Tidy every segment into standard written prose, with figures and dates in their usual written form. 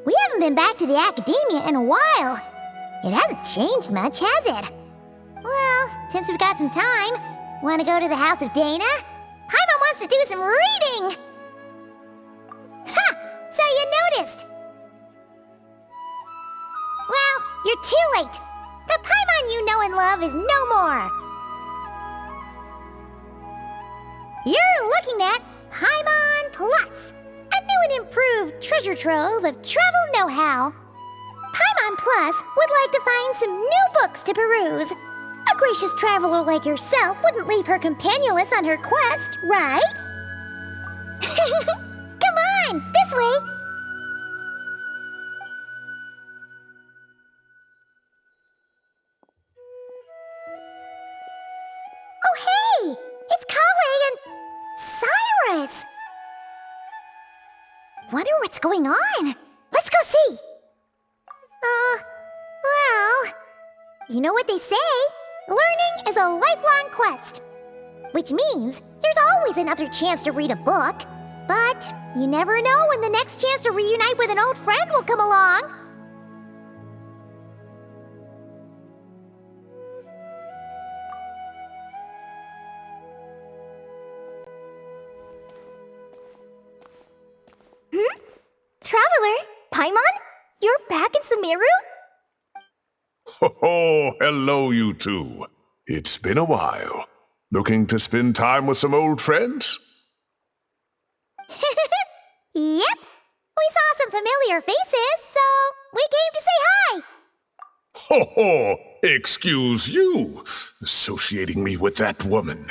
We haven't been back to the academia in a while. It hasn't changed much, has it? Well, since we've got some time, want to go to the house of Dana? Paimon wants to do some reading! Ha! So you noticed! Well, you're too late. The Paimon you know and love is no more. You're looking at Paimon Plus, a new and improved treasure trove of travel know-how. Paimon Plus would like to find some new books to peruse. A gracious traveler like yourself wouldn't leave her companionless on her quest, right? Come on, this way! Oh hey! It's Collei and Cyrus! Wonder what's going on. Let's go see! Well... You know what they say? Learning is a lifelong quest. Which means there's always another chance to read a book. But you never know when the next chance to reunite with an old friend will come along. Traveler, Paimon? You're back in Sumeru? Oh, hello, you two. It's been a while. Looking to spend time with some old friends? Yep. We saw some familiar faces, so we came to say hi. Ho ho! Excuse you, associating me with that woman.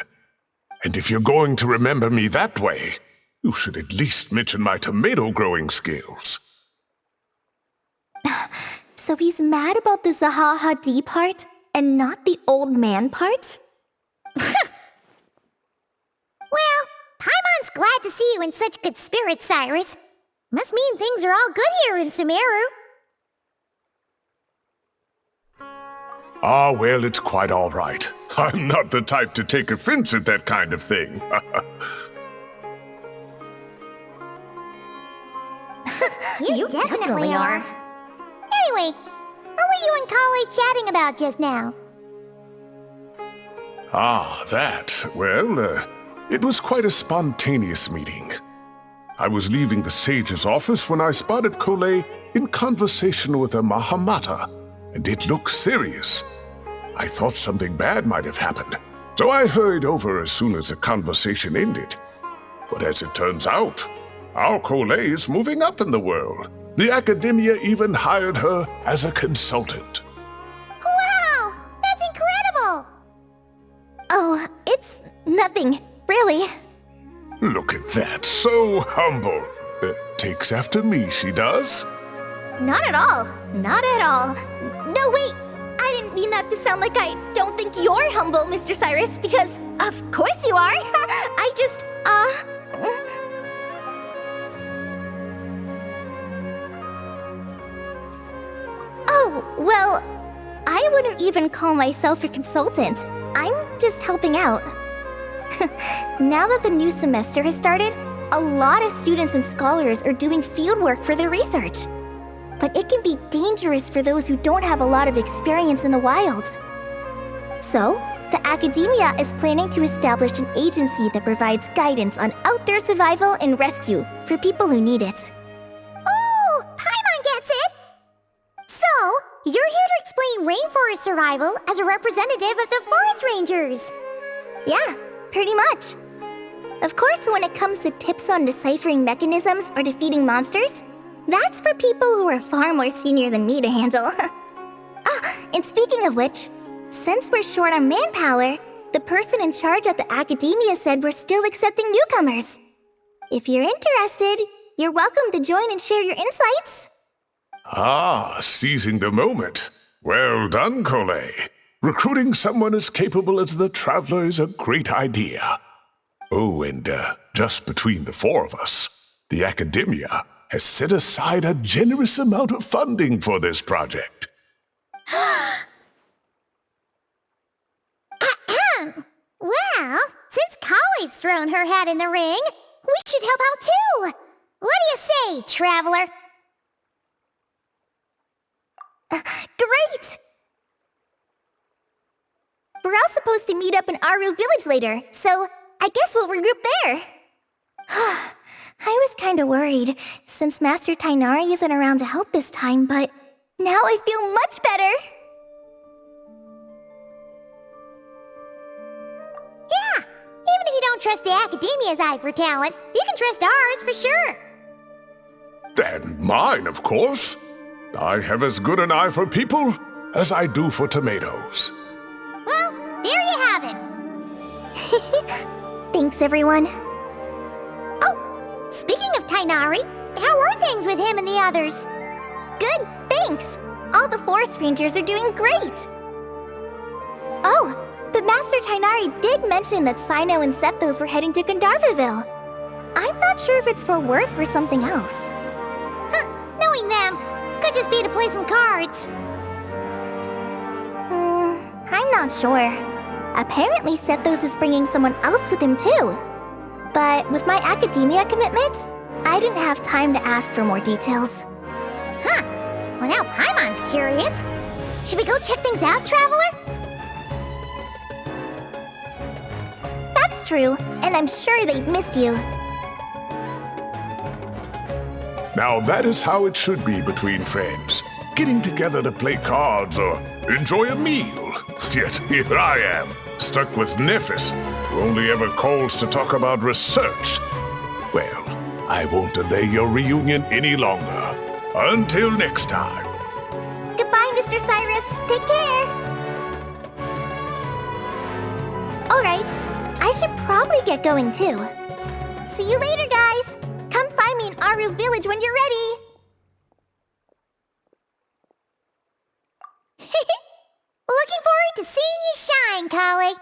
And if you're going to remember me that way, you should at least mention my tomato-growing skills. So he's mad about the Zaha Hadid part, and not the old man part? Well, Paimon's glad to see you in such good spirits, Cyrus. Must mean things are all good here in Sumeru. Ah, well, it's quite all right. I'm not the type to take offense at that kind of thing. You definitely are. Anyway, what were you and Collei chatting about just now? Ah, that. Well, it was quite a spontaneous meeting. I was leaving the sage's office when I spotted Collei in conversation with a Mahamata, and it looked serious. I thought something bad might have happened, so I hurried over as soon as the conversation ended. But as it turns out, our Collei is moving up in the world. The academia even hired her as a consultant. Wow! That's incredible! Oh, it's nothing, really. Look at that, so humble. Takes after me, she does. Not at all. Not at all. No, wait. I didn't mean that to sound like I don't think you're humble, Mr. Cyrus, because of course you are. I just, Oh, well, I wouldn't even call myself a consultant. I'm just helping out. Now that the new semester has started, a lot of students and scholars are doing fieldwork for their research. But it can be dangerous for those who don't have a lot of experience in the wild. So, the academia is planning to establish an agency that provides guidance on outdoor survival and rescue for people who need it. Oh, Paimon gets it! So, you're here to explain rainforest survival as a representative of the forest rangers. Yeah, pretty much. Of course, when it comes to tips on deciphering mechanisms or defeating monsters, that's for people who are far more senior than me to handle. And speaking of which, since we're short on manpower, the person in charge at the academia said we're still accepting newcomers. If you're interested, you're welcome to join and share your insights. Ah, seizing the moment. Well done, Collei. Recruiting someone as capable as the Traveler is a great idea. Oh, and just between the four of us, the academia has set aside a generous amount of funding for this project. Well, since Collei's thrown her hat in the ring, we should help out too. What do you say, Traveler? Great! We're all supposed to meet up in Aru Village later, so I guess we'll regroup there. I was kinda worried, since Master Tainari isn't around to help this time, but now I feel much better! Yeah! Even if you don't trust the Academia's eye for talent, you can trust ours for sure! And mine, of course. I have as good an eye for people as I do for tomatoes. Well, there you have it! Thanks, everyone. Oh, speaking of Tainari, how are things with him and the others? Good, thanks! All the forest rangers are doing great! Oh, but Master Tainari did mention that Sino and Sethos were heading to Gandharvaville. I'm not sure if it's for work or something else. Huh, knowing them, could just be to play some cards. I'm not sure. Apparently Sethos is bringing someone else with him too. But with my academia commitment, I didn't have time to ask for more details. Huh, well now Paimon's curious. Should we go check things out, Traveler? That's true, and I'm sure they've missed you. Now that is how it should be between friends. Getting together to play cards or enjoy a meal. Yet here I am, stuck with Nephis, who only ever calls to talk about research. Well, I won't delay your reunion any longer. Until next time. Goodbye, Mr. Cyrus. Take care. Alright, I should probably get going too. See you later, guys. Come find me in Aru Village when you're ready. Looking forward to seeing you shine, Collei.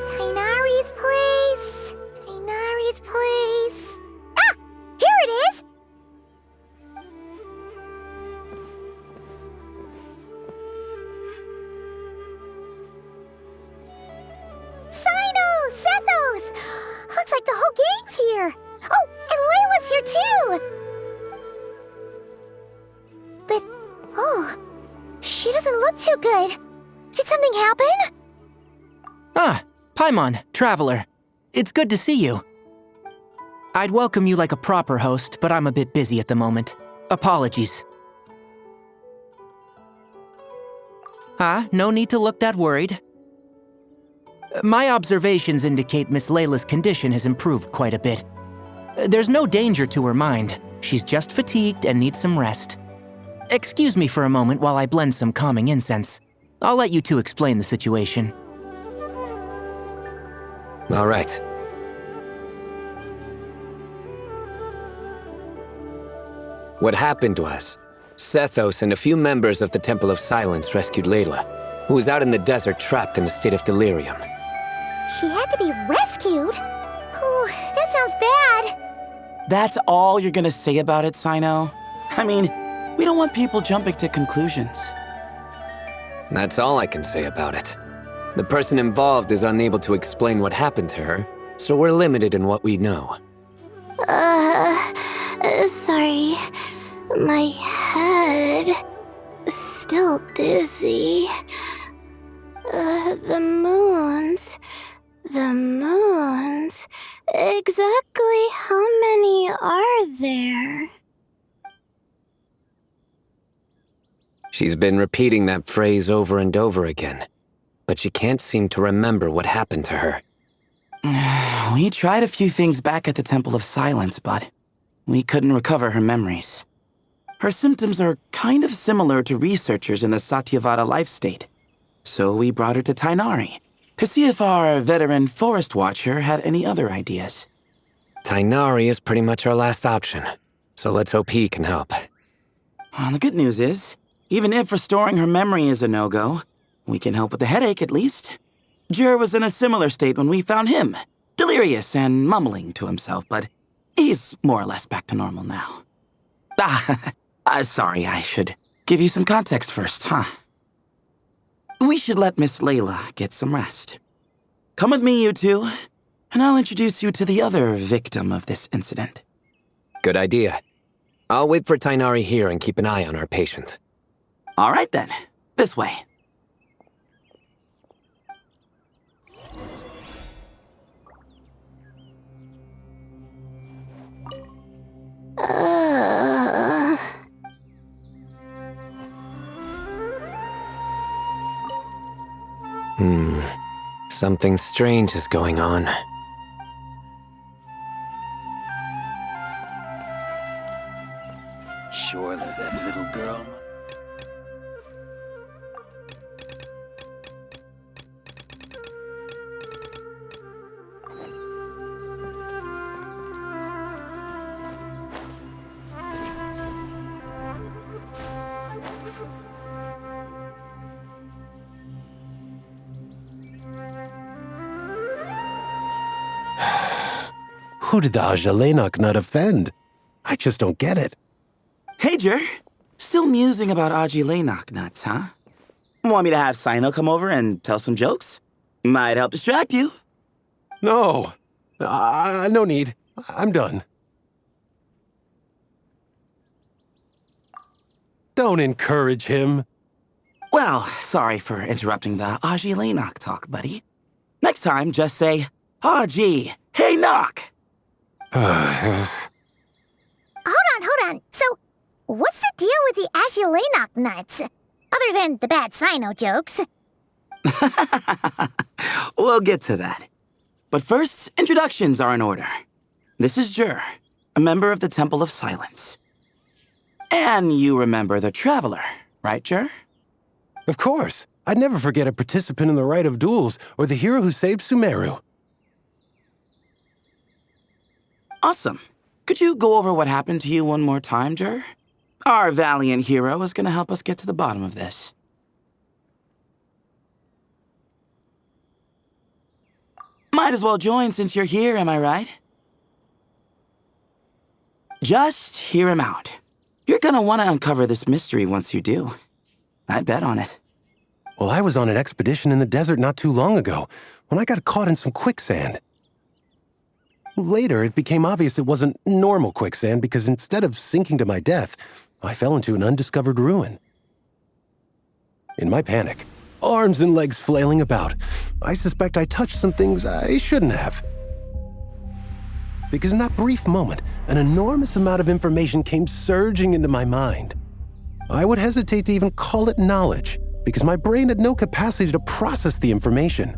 Tainari's place. Tainari's place. Ah! Here it is! Looks like the whole gang's here. Oh, and Layla's here too. But, oh, she doesn't look too good. Did something happen? Ah, Paimon, Traveler. It's good to see you. I'd welcome you like a proper host, but I'm a bit busy at the moment. Apologies. No need to look that worried. My observations indicate Miss Layla's condition has improved quite a bit. There's no danger to her mind. She's just fatigued and needs some rest. Excuse me for a moment while I blend some calming incense. I'll let you two explain the situation. All right. What happened was, Sethos and a few members of the Temple of Silence rescued Layla, who was out in the desert trapped in a state of delirium. She had to be rescued? Oh, that sounds bad. That's all you're gonna say about it, Sino? I mean, we don't want people jumping to conclusions. That's all I can say about it. The person involved is unable to explain what happened to her, so we're limited in what we know. Sorry. My head is still dizzy. The moons. Exactly how many are there? She's been repeating that phrase over and over again, but she can't seem to remember what happened to her. We tried a few things back at the Temple of Silence, but we couldn't recover her memories. Her symptoms are kind of similar to researchers in the Satyavada life state. So we brought her to Tainari to see if our veteran forest watcher had any other ideas. Tainari is pretty much our last option, so let's hope he can help. The good news is, even if restoring her memory is a no-go, we can help with the headache at least. Jur was in a similar state when we found him, delirious and mumbling to himself, but He's more or less back to normal now. Sorry, I should give you some context first, huh? We should let Miss Layla get some rest. Come with me, you two, and I'll introduce you to the other victim of this incident. Good idea. I'll wait for Tainari here and keep an eye on our patient. All right then, this way. Something strange is going on. Surely that little girl... Who did the Ajalenok not offend? I just don't get it. Hey, Jer. Still musing about Aji nuts, huh? Want me to have Sino come over and tell some jokes? Might help distract you. No. No need. I'm done. Don't encourage him. Well, sorry for interrupting the Aji talk, buddy. Next time, just say, Aji, hey knock! Hold on. So, what's the deal with the Ashilenok nuts? Other than the bad Sino jokes. We'll get to that. But first, introductions are in order. This is Jer, a member of the Temple of Silence. And you remember the Traveler, right, Jer? Of course. I'd never forget a participant in the Rite of Duels or the hero who saved Sumeru. Awesome. Could you go over what happened to you one more time, Jer? Our valiant hero is going to help us get to the bottom of this. Might as well join since you're here, am I right? Just hear him out. You're gonna want to uncover this mystery once you do. I bet on it. Well, I was on an expedition in the desert not too long ago when I got caught in some quicksand. Later, it became obvious it wasn't normal quicksand because instead of sinking to my death, I fell into an undiscovered ruin. In my panic, arms and legs flailing about, I suspect I touched some things I shouldn't have. Because in that brief moment, an enormous amount of information came surging into my mind. I would hesitate to even call it knowledge, because my brain had no capacity to process the information.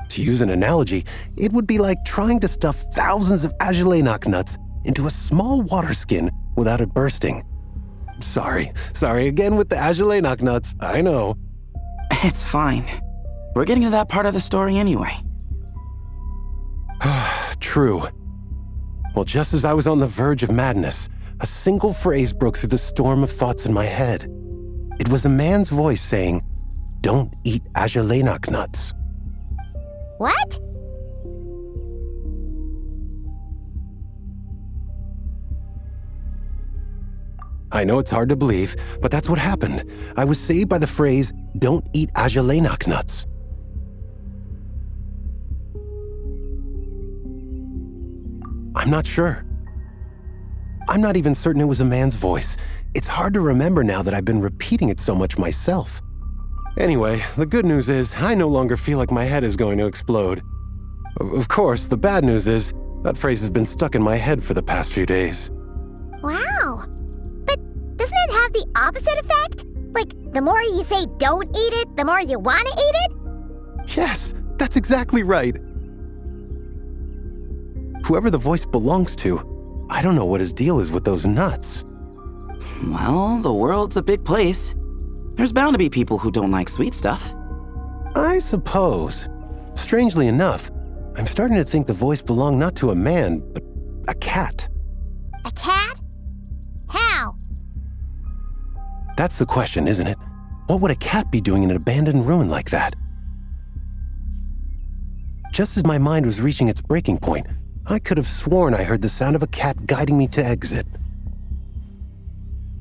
To use an analogy, it would be like trying to stuff thousands of Ajalenok nuts into a small water skin without it bursting. Sorry again with the Ajalenok nuts, I know. It's fine. We're getting to that part of the story anyway. True. Well, just as I was on the verge of madness, a single phrase broke through the storm of thoughts in my head. It was a man's voice saying, "Don't eat Ajalenok nuts." What? I know it's hard to believe, but that's what happened. I was saved by the phrase, "Don't eat Ajalenok nuts." I'm not sure. I'm not even certain it was a man's voice. It's hard to remember now that I've been repeating it so much myself. Anyway, the good news is I no longer feel like my head is going to explode. Of course, the bad news is that phrase has been stuck in my head for the past few days. Wow. But doesn't it have the opposite effect? Like, the more you say don't eat it, the more you want to eat it? Yes, that's exactly right. Whoever the voice belongs to, I don't know what his deal is with those nuts. Well, the world's a big place. There's bound to be people who don't like sweet stuff. I suppose. Strangely enough, I'm starting to think the voice belonged not to a man, but a cat. A cat? How? That's the question, isn't it? What would a cat be doing in an abandoned ruin like that? Just as my mind was reaching its breaking point, I could have sworn I heard the sound of a cat guiding me to exit.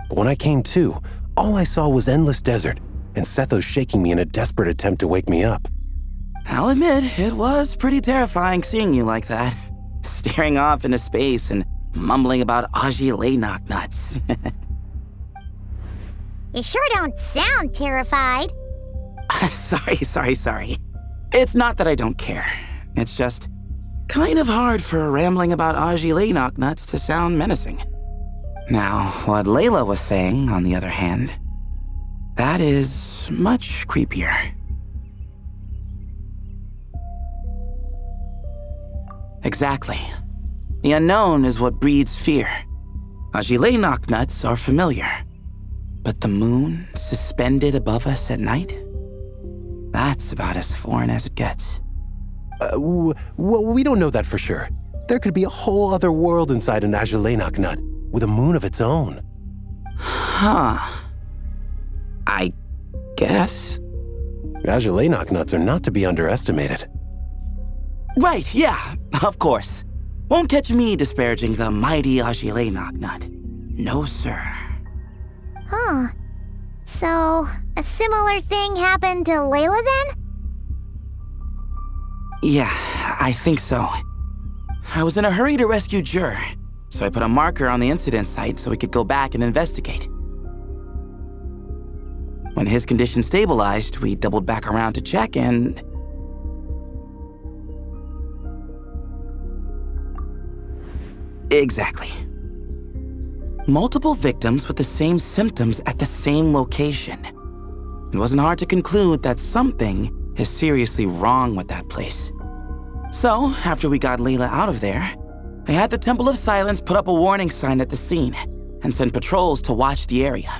But when I came to, all I saw was endless desert, and Sethos shaking me in a desperate attempt to wake me up. I'll admit, it was pretty terrifying seeing you like that. Staring off into space and mumbling about Aji Laynock nuts. You sure don't sound terrified. Sorry. It's not that I don't care. It's just kind of hard for rambling about Aji Laynock nuts to sound menacing. Now, what Layla was saying, on the other hand, that is much creepier. Exactly. The unknown is what breeds fear. Aji Laynock nuts are familiar. But the moon suspended above us at night? That's about as foreign as it gets. Well, we don't know that for sure. There could be a whole other world inside an Aji nut, with a moon of its own. Huh. I guess. Aji nuts are not to be underestimated. Right, yeah, of course. Won't catch me disparaging the mighty Aji nut. No, sir. Huh. So, a similar thing happened to Layla then? Yeah, I think so. I was in a hurry to rescue Jur, so I put a marker on the incident site so we could go back and investigate. When his condition stabilized, we doubled back around to check and... Exactly. Multiple victims with the same symptoms at the same location. It wasn't hard to conclude that something is seriously wrong with that place. So, after we got Layla out of there, I had the Temple of Silence put up a warning sign at the scene and send patrols to watch the area.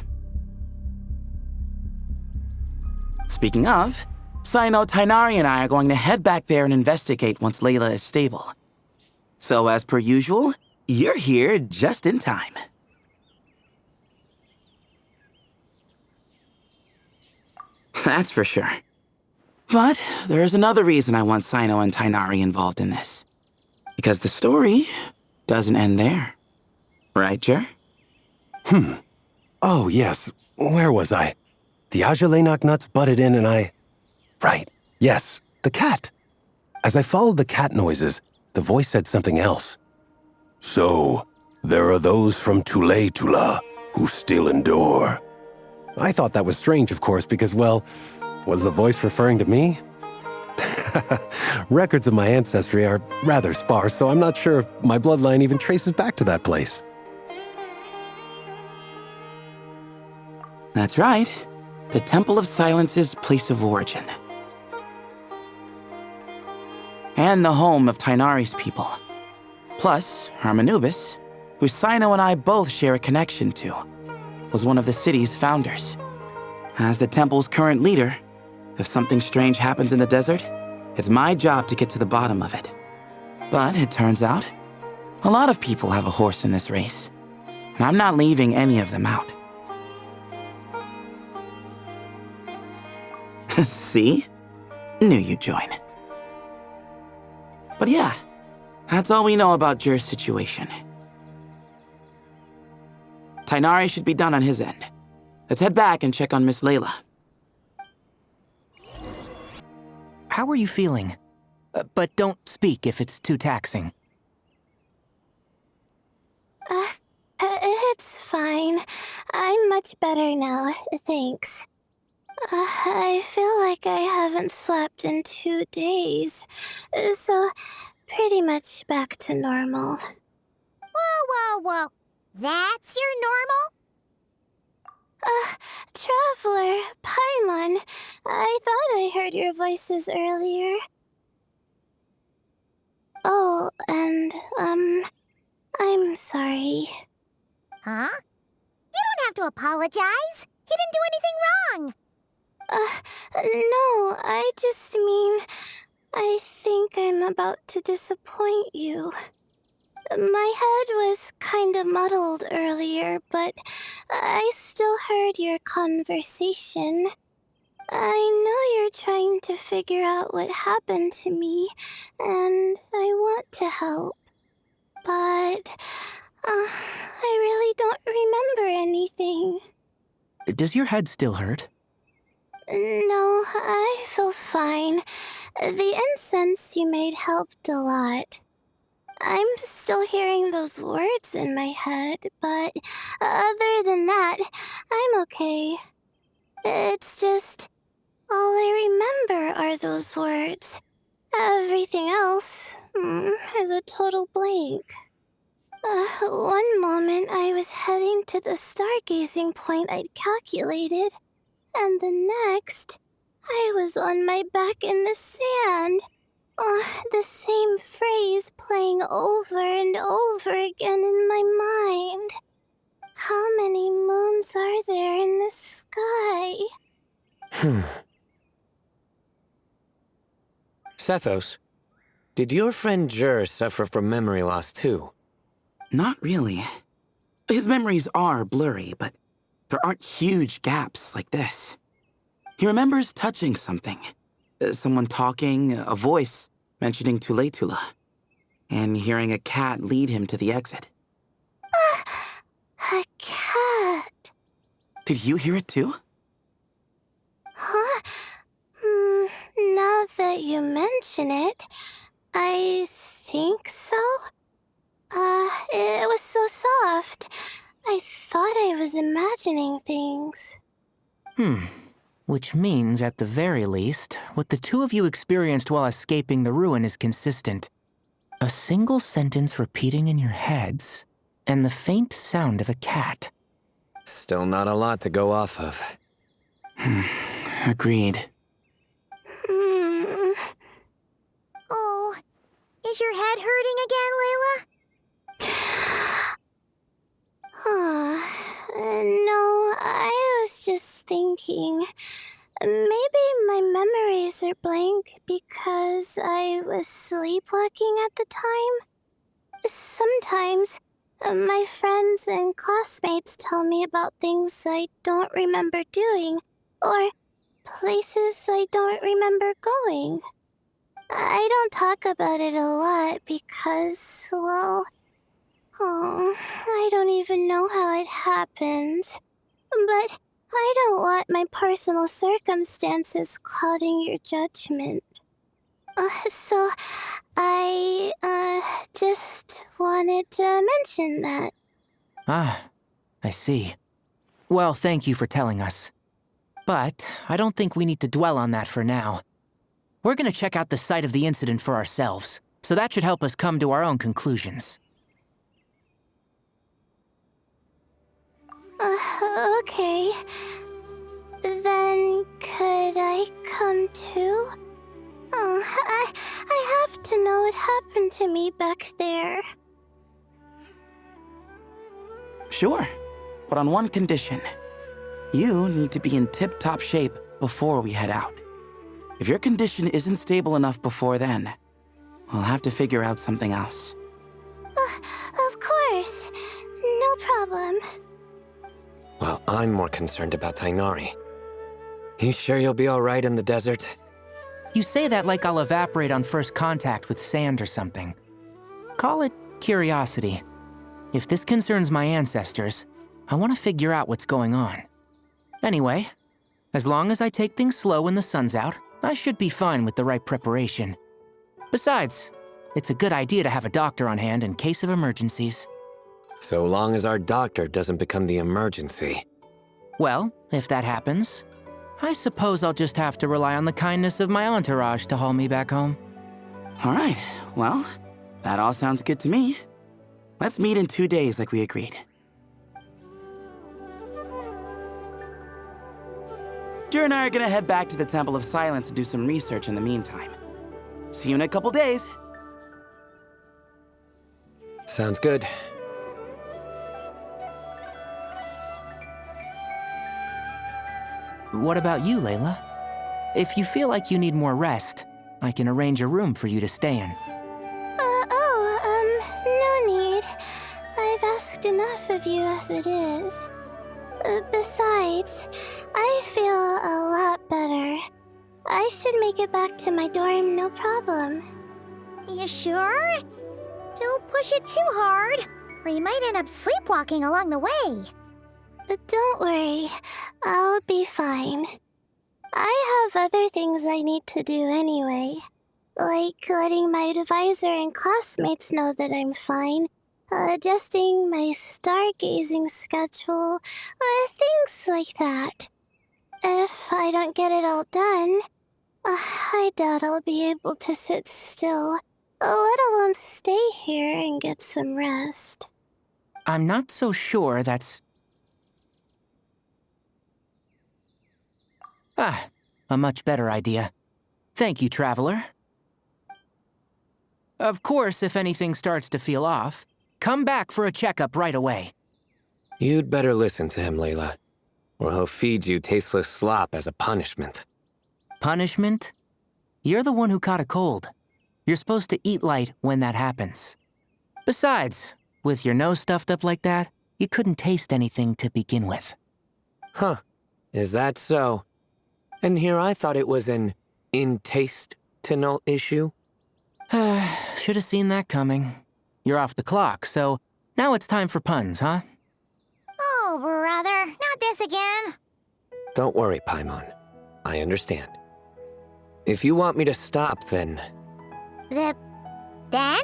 Speaking of, Sino, Tainari, and I are going to head back there and investigate once Layla is stable. So, as per usual, you're here just in time. That's for sure. But there's another reason I want Sino and Tainari involved in this. Because the story doesn't end there. Right, Jer? Oh, yes. Where was I? The Aji nuts butted in and I... Right. Yes, the cat. As I followed the cat noises, the voice said something else. So, there are those from Tula who still endure. I thought that was strange, of course, because, well, was the voice referring to me? Records of my ancestry are rather sparse, so I'm not sure if my bloodline even traces back to that place. That's right. The Temple of Silence's place of origin. And the home of Tainari's people. Plus, Hermanubis, who Sino and I both share a connection to, was one of the city's founders. As the temple's current leader, if something strange happens in the desert, it's my job to get to the bottom of it. But it turns out, a lot of people have a horse in this race, and I'm not leaving any of them out. See? Knew you'd join. But yeah, that's all we know about Jur's situation. Tainari should be done on his end. Let's head back and check on Miss Layla. How are you feeling? But don't speak if it's too taxing. It's fine. I'm much better now, thanks. I feel like I haven't slept in 2 days, so pretty much back to normal. Whoa. That's your normal? Traveler, Paimon, I thought I heard your voices earlier. Oh, and, I'm sorry. Huh? You don't have to apologize. He didn't do anything wrong. No, I just mean, I think I'm about to disappoint you. My head was kinda muddled earlier, but I still heard your conversation. I know you're trying to figure out what happened to me, and I want to help. But, I really don't remember anything. Does your head still hurt? No, I feel fine. The incense you made helped a lot. I'm still hearing those words in my head, but other than that, I'm okay. It's just, all I remember are those words. Everything else is a total blank. One moment I was heading to the stargazing point I'd calculated, and the next, I was on my back in the sand. The same phrase playing over and over again in my mind. How many moons are there in the sky? Sethos, did your friend Jur suffer from memory loss too? Not really. His memories are blurry, but there aren't huge gaps like this. He remembers touching something. Someone talking, a voice mentioning Tuletula, and hearing a cat lead him to the exit. A cat. Did you hear it too? Huh? Now that you mention it, I think so. It was so soft. I thought I was imagining things. Which means, at the very least, what the two of you experienced while escaping the ruin is consistent. A single sentence repeating in your heads, and the faint sound of a cat. Still not a lot to go off of. Agreed. Oh, is your head hurting again, Layla? No, I was just thinking. Maybe my memories are blank because I was sleepwalking at the time. Sometimes, my friends and classmates tell me about things I don't remember doing, or places I don't remember going. I don't talk about it a lot because, well, I don't even know how it happened. But I don't want my personal circumstances clouding your judgment. So I, just wanted to mention that. Ah, I see. Well, thank you for telling us. But I don't think we need to dwell on that for now. We're gonna check out the site of the incident for ourselves, so that should help us come to our own conclusions. Okay. Then could I come too? I have to know what happened to me back there. Sure, but on one condition. You need to be in tip-top shape before we head out. If your condition isn't stable enough before then, we'll have to figure out something else. Of course. No problem. Well, I'm more concerned about Tainari. You sure you'll be alright in the desert? You say that like I'll evaporate on first contact with sand or something. Call it curiosity. If this concerns my ancestors, I want to figure out what's going on. Anyway, as long as I take things slow when the sun's out, I should be fine with the right preparation. Besides, it's a good idea to have a doctor on hand in case of emergencies. So long as our doctor doesn't become the emergency. Well, if that happens, I suppose I'll just have to rely on the kindness of my entourage to haul me back home. All right, well, that all sounds good to me. Let's meet in 2 days like we agreed. Jur and I are gonna head back to the Temple of Silence and do some research in the meantime. See you in a couple days. Sounds good. What about you, Layla? If you feel like you need more rest, I can arrange a room for you to stay in. No need. I've asked enough of you as it is. Besides, I feel a lot better. I should make it back to my dorm, no problem. You sure? Don't push it too hard, or you might end up sleepwalking along the way. Don't worry, I'll be fine. I have other things I need to do anyway. Like letting my advisor and classmates know that I'm fine, adjusting my stargazing schedule, things like that. If I don't get it all done, I doubt I'll be able to sit still, let alone stay here and get some rest. I'm not so sure that's... a much better idea. Thank you, Traveler. Of course, if anything starts to feel off, come back for a checkup right away. You'd better listen to him, Layla, or he'll feed you tasteless slop as a punishment. Punishment? You're the one who caught a cold. You're supposed to eat light when that happens. Besides, with your nose stuffed up like that, you couldn't taste anything to begin with. Huh. Is that so? And here I thought it was an intestinal issue. Should have seen that coming. You're off the clock, so now it's time for puns, huh? Oh, brother, not this again. Don't worry, Paimon. I understand. If you want me to stop, then Then?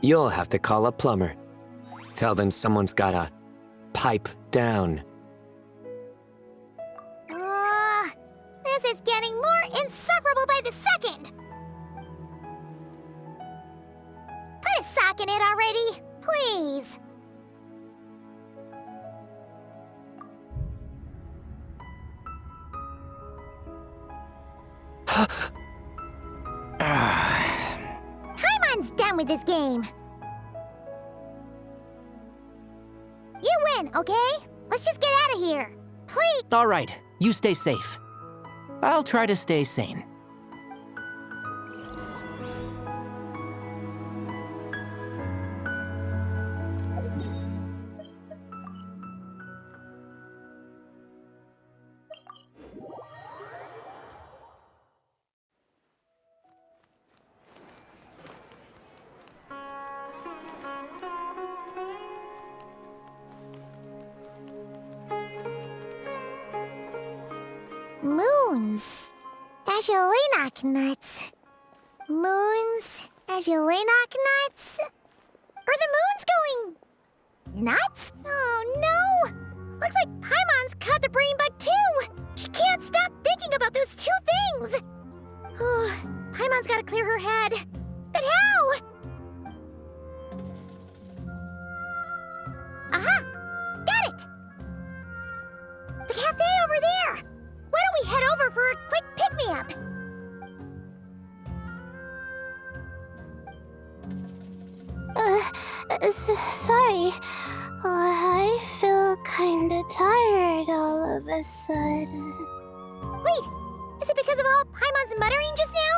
you'll have to call a plumber. Tell them someone's gotta pipe down. This is getting more insufferable by the second. Put a sock in it already, please. Paimon's done with this game. You win, okay? Let's just get out of here. Please. All right, you stay safe. I'll try to stay sane. Moons. As you Laynock nuts. Moons. As you Laynock nuts. Are the moons going nuts? Oh no! Looks like Paimon's caught the brain bug too! She can't stop thinking about those two things! Oh, Paimon's gotta clear her head. But how? Aha! Got it! The cafe over there! Why don't we head over for a quick pick-me-up? Sorry. I feel kinda tired all of a sudden. Wait, is it because of all Paimon's muttering just now?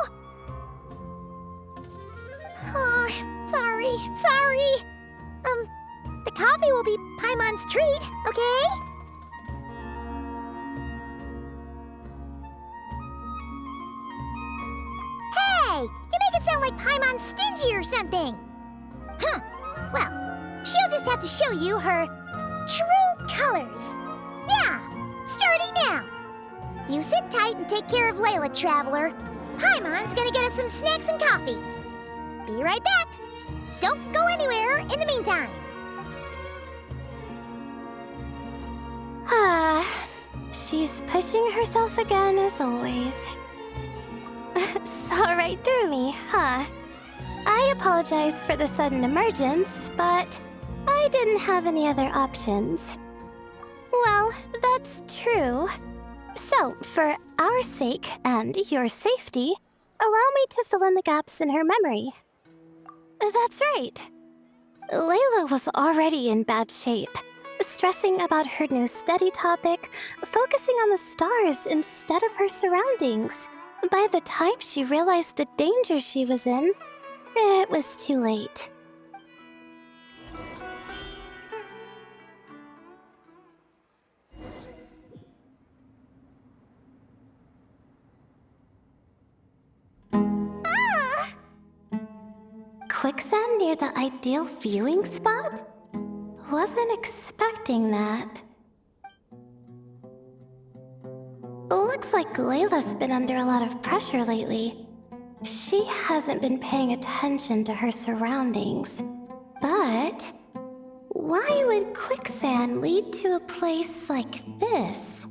Oh, sorry. The coffee will be Paimon's treat, okay? Hey, you make it sound like Paimon's stingy or something. Well, she'll just have to show you her true colors. Yeah, starting now. You sit tight and take care of Layla, Traveler. Paimon's gonna get us some snacks and coffee. Be right back. Don't go anywhere in the meantime. She's pushing herself again as always. Saw right through me, huh? I apologize for the sudden emergence, but I didn't have any other options. Well, that's true. So, for our sake and your safety, allow me to fill in the gaps in her memory. That's right. Layla was already in bad shape, stressing about her new study topic, focusing on the stars instead of her surroundings. By the time she realized the danger she was in, it was too late. quicksand near the ideal viewing spot? Wasn't expecting that. Looks like Layla's been under a lot of pressure lately. She hasn't been paying attention to her surroundings. But why would quicksand lead to a place like this?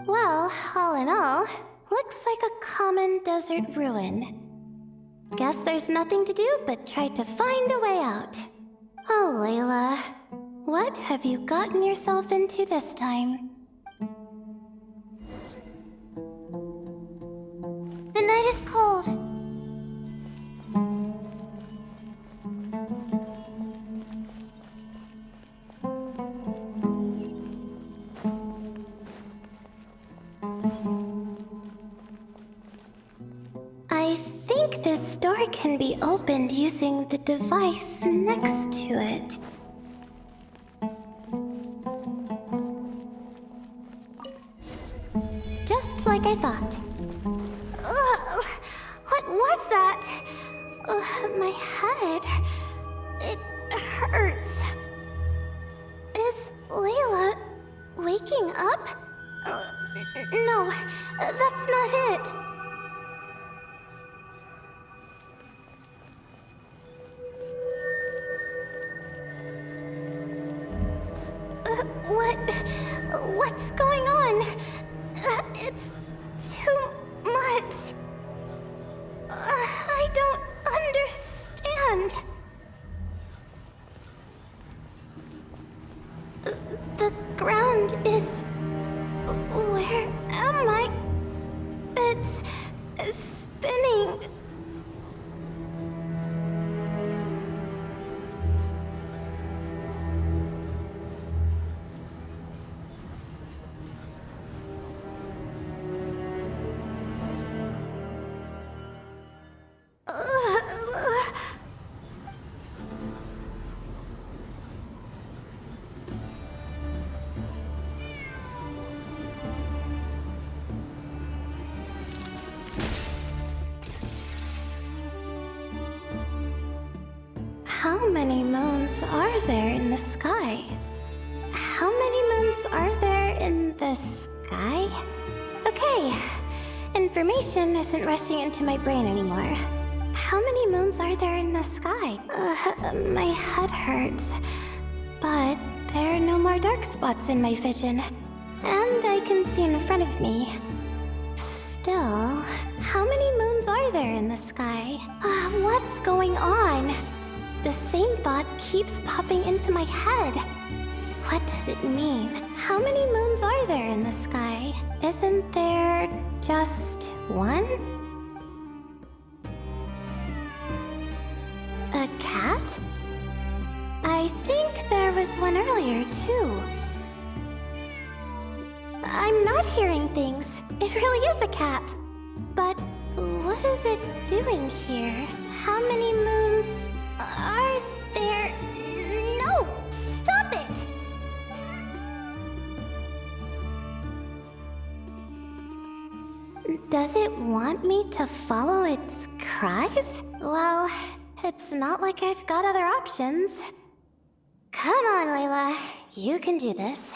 Well, all in all, looks like a common desert ruin. Guess there's nothing to do but try to find a way out. Oh, Layla, what have you gotten yourself into this time? The night is cold. I think this door can be opened using the device next to it. Just like I thought. Ugh, what was that? My head. It hurts. Is Layla waking up? No, that's not it. What's going on? It's too much. I don't understand. The ground is... Where am I? It's spinning. How many moons are there in the sky? How many moons are there in the sky? Okay, information isn't rushing into my brain anymore. How many moons are there in the sky? My head hurts. But there are no more dark spots in my vision. And I can see in front of me. Still, how many moons are there in the sky? What's going on? The same thought keeps popping into my head. What does it mean? How many moons are there in the sky? Isn't there just one? A cat? I think there was one earlier, too. I'm not hearing things. It really is a cat. But what is it doing here? How many moons are there? No! Stop it! Does it want me to follow its cries? Well, it's not like I've got other options. Come on, Layla. You can do this.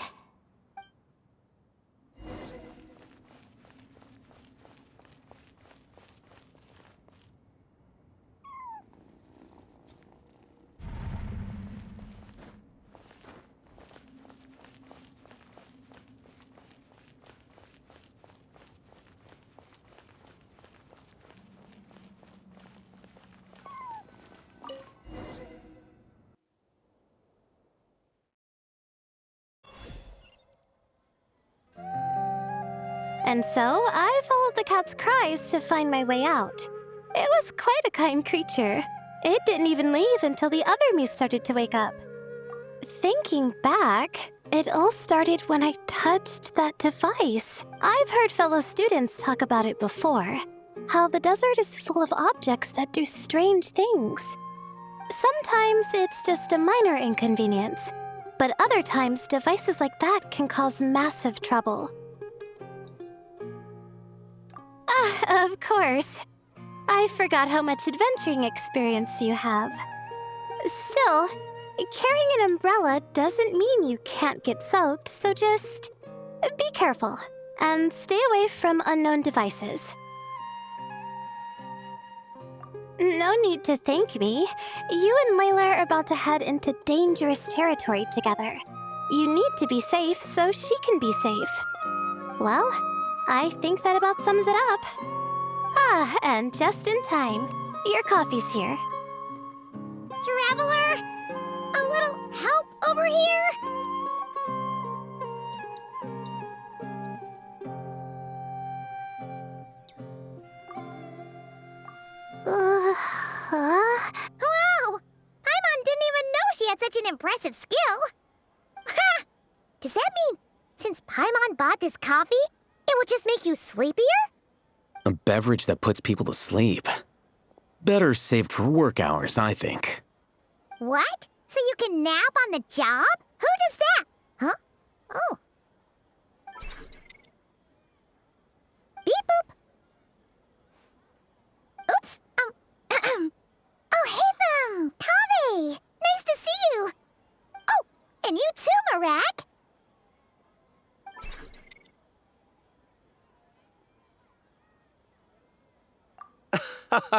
And so, I followed the cat's cries to find my way out. It was quite a kind creature. It didn't even leave until the other me started to wake up. Thinking back, it all started when I touched that device. I've heard fellow students talk about it before. How the desert is full of objects that do strange things. Sometimes it's just a minor inconvenience, but other times devices like that can cause massive trouble. Of course. I forgot how much adventuring experience you have. Still, carrying an umbrella doesn't mean you can't get soaked, so just be careful and stay away from unknown devices. No need to thank me. You and Layla are about to head into dangerous territory together. You need to be safe so she can be safe. Well, I think that about sums it up. Ah, and just in time. Your coffee's here. Traveler? A little help over here? Wow! Paimon didn't even know she had such an impressive skill. Ha! Does that mean since Paimon bought this coffee, it would just make you sleepier? A beverage that puts people to sleep. Better saved for work hours, I think. What? So you can nap on the job? Who does that? Huh? Oh. Beep boop. Oops. Oh, hey, Collei. Nice to see you. Oh, and you too, Marak.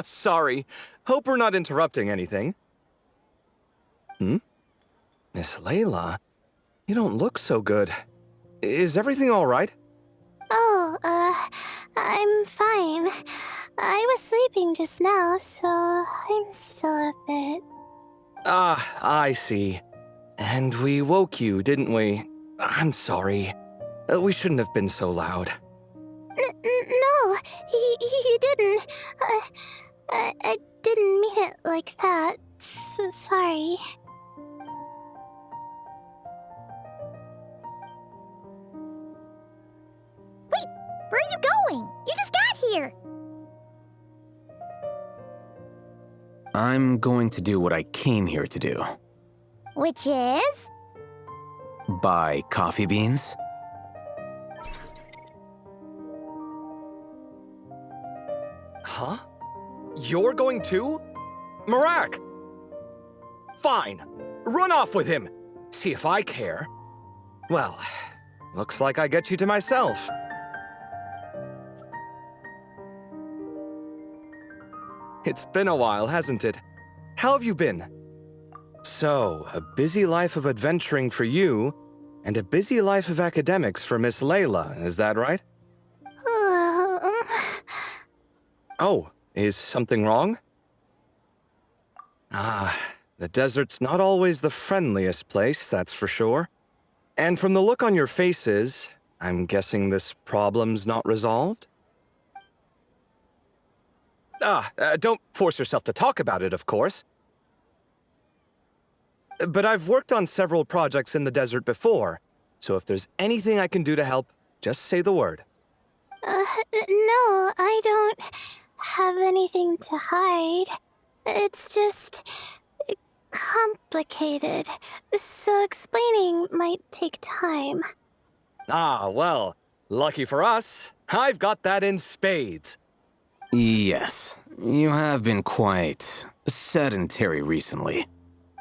Sorry. Hope we're not interrupting anything. Miss Layla, you don't look so good. Is everything all right? Oh, I'm fine. I was sleeping just now, so I'm still a bit... Ah, I see. And we woke you, didn't we? I'm sorry. We shouldn't have been so loud. No, you didn't. I didn't mean it like that. Sorry. Wait, where are you going? You just got here. I'm going to do what I came here to do. Which is? Buy coffee beans. Huh? You're going too? Marak! Fine. Run off with him. See if I care. Well, looks like I get you to myself. It's been a while, hasn't it? How have you been? So, a busy life of adventuring for you, and a busy life of academics for Miss Layla, is that right? Oh, is something wrong? Ah, the desert's not always the friendliest place, that's for sure. And from the look on your faces, I'm guessing this problem's not resolved? Don't force yourself to talk about it, of course. But I've worked on several projects in the desert before, so if there's anything I can do to help, just say the word. No, I don't have anything to hide. It's just complicated, so explaining might take time. Ah, well, lucky for us, I've got that in spades. Yes, you have been quite sedentary recently.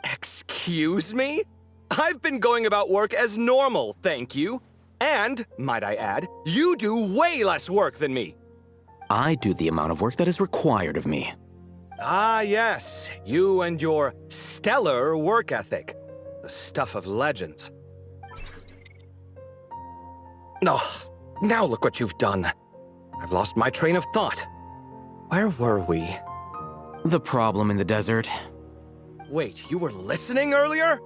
Excuse me? I've been going about work as normal, thank you. And, might I add, you do way less work than me. I do the amount of work that is required of me. Ah, yes, you and your stellar work ethic. The stuff of legends. Oh, now look what you've done. I've lost my train of thought. Where were we? The problem in the desert. Wait, you were listening earlier?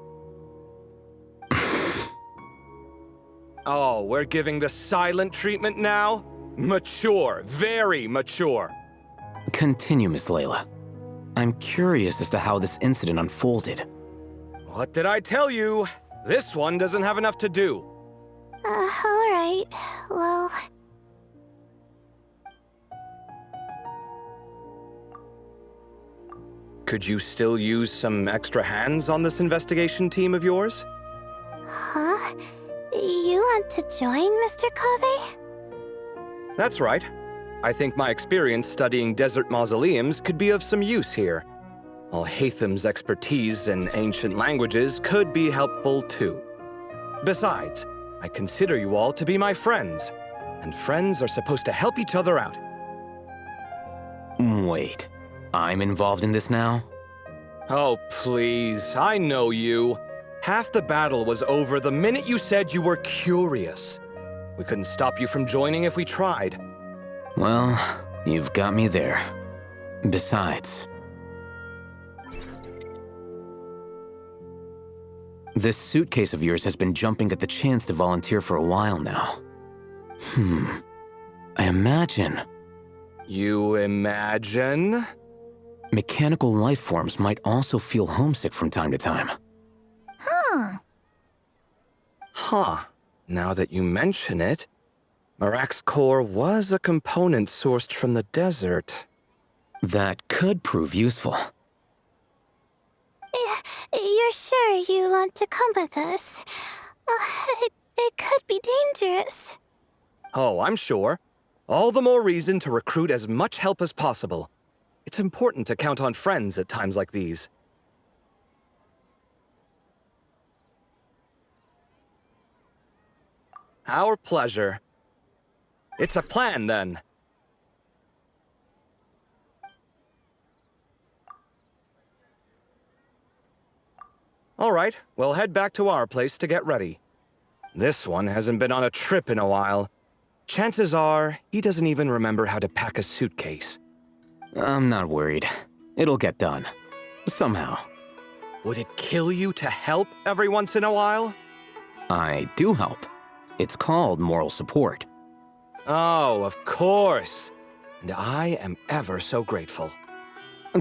Oh, we're giving the silent treatment now? Mature, very mature. Continue, Miss Layla. I'm curious as to how this incident unfolded. What did I tell you? This one doesn't have enough to do. Alright, well... Could you still use some extra hands on this investigation team of yours? Huh? You want to join, Mr. Collei? That's right. I think my experience studying desert mausoleums could be of some use here. while Hatham's expertise in ancient languages could be helpful too. Besides, I consider you all to be my friends, and friends are supposed to help each other out. Wait, I'm involved in this now? Oh, please, I know you. Half the battle was over the minute you said you were curious. We couldn't stop you from joining if we tried. Well, you've got me there. Besides, this suitcase of yours has been jumping at the chance to volunteer for a while now. I imagine You imagine? mechanical life forms might also feel homesick from time to time. Huh. Now that you mention it, Marak's core was a component sourced from the desert. That could prove useful. You're sure you want to come with us? It could be dangerous. Oh, I'm sure. All the more reason to recruit as much help as possible. It's important to count on friends at times like these. Our pleasure. It's a plan, then. All right, we'll head back to our place to get ready. This one hasn't been on a trip in a while. Chances are, he doesn't even remember how to pack a suitcase. I'm not worried. It'll get done. Somehow. Would it kill you to help every once in a while? I do help. It's called moral support. Oh, of course. And I am ever so grateful.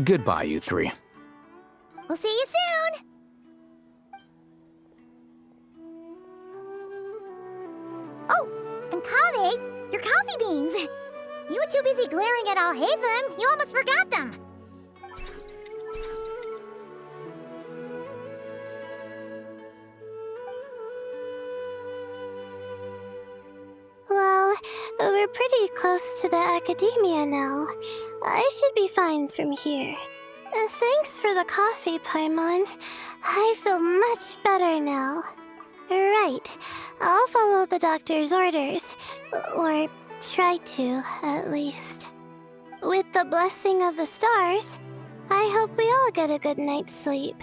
Goodbye, you three. We'll see you soon! Oh, and Kaveh, your coffee beans! You were too busy glaring at Alhaitham, you almost forgot them! Well, we're pretty close to the academia now. I should be fine from here. Thanks for the coffee, Paimon. I feel much better now. Right. I'll follow the doctor's orders. Or try to, at least. With the blessing of the stars, I hope we all get a good night's sleep.